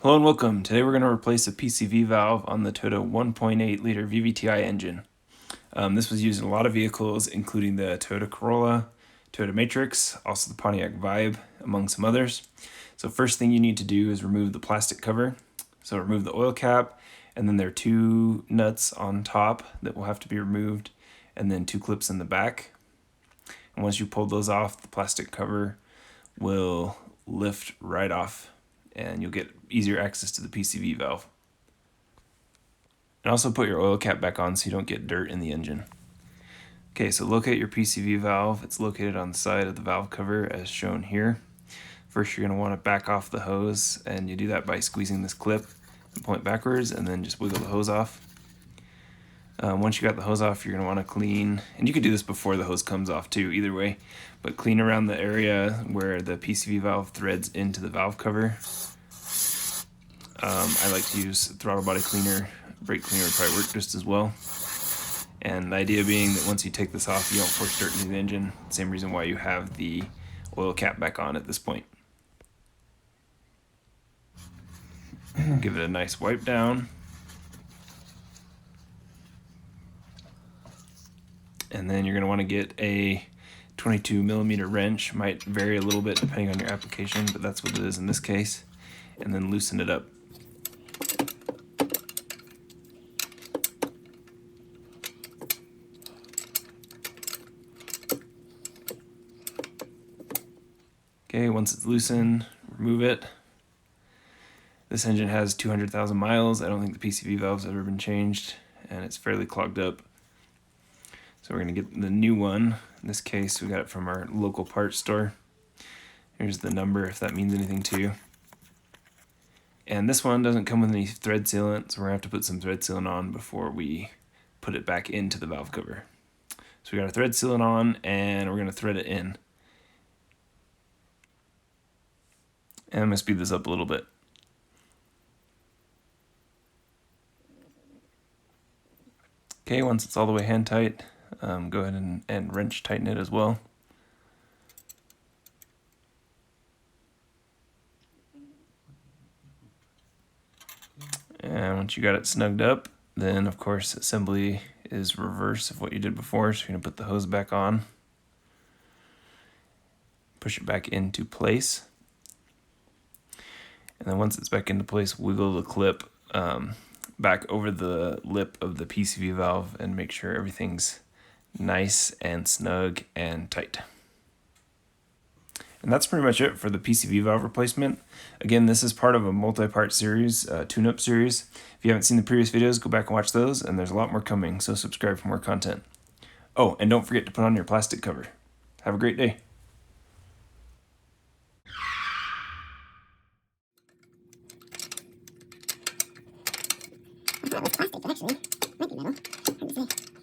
Hello and welcome. Today we're going to replace a PCV valve on the Toyota 1.8 liter VVTi engine. This was used in a lot of vehicles, including the Toyota Corolla, Toyota Matrix, also the Pontiac Vibe, among some others. So first thing you need to do is remove the plastic cover. So remove the oil cap, and then there are two nuts on top that will have to be removed, and then two clips in the back. And once you pull those off, the plastic cover will lift right off, and you'll get easier access to the PCV valve. And also put your oil cap back on so you don't get dirt in the engine. Okay, so locate your PCV valve. It's located on the side of the valve cover as shown here. First, you're going to want to back off the hose, and you do that by squeezing this clip and point backwards, and then just wiggle the hose off. Once you got the hose off, you're going to want to clean, and you can do this before the hose comes off too, either way, but clean around the area where the PCV valve threads into the valve cover. I like to use throttle body cleaner. Brake cleaner would probably work just as well. And the idea being that once you take this off, you don't force dirt into the engine. Same reason why you have the oil cap back on at this point. Give it a nice wipe down. And then you're going to want to get a 22mm wrench. Might vary a little bit depending on your application, but that's what it is in this case. And then loosen it up. Okay, once it's loosened, remove it. This engine has 200,000 miles. I don't think the PCV valve's ever been changed, and it's fairly clogged up. So we're going to get the new one. In this case, we got it from our local parts store. Here's the number if that means anything to you. And this one doesn't come with any thread sealant, so we're going to have to put some thread sealant on before we put it back into the valve cover. So we got our thread sealant on, and we're going to thread it in. And I'm going to speed this up a little bit. Okay, once it's all the way hand tight, go ahead and wrench tighten it as well. And once you got it snugged up, then of course assembly is reverse of what you did before. So you're going to put the hose back on, push it back into place. And then once it's back into place, wiggle the clip back over the lip of the PCV valve and make sure everything's nice and snug and tight. And that's pretty much it for the PCV valve replacement. Again, this is part of a multi-part series, Tuneup series. If you haven't seen the previous videos, go back and watch those, and there's a lot more coming, so subscribe for more content. Oh, and don't forget to put on your plastic cover. Have a great day. I thought it was plastic, but actually, it might be metal. Hard to say.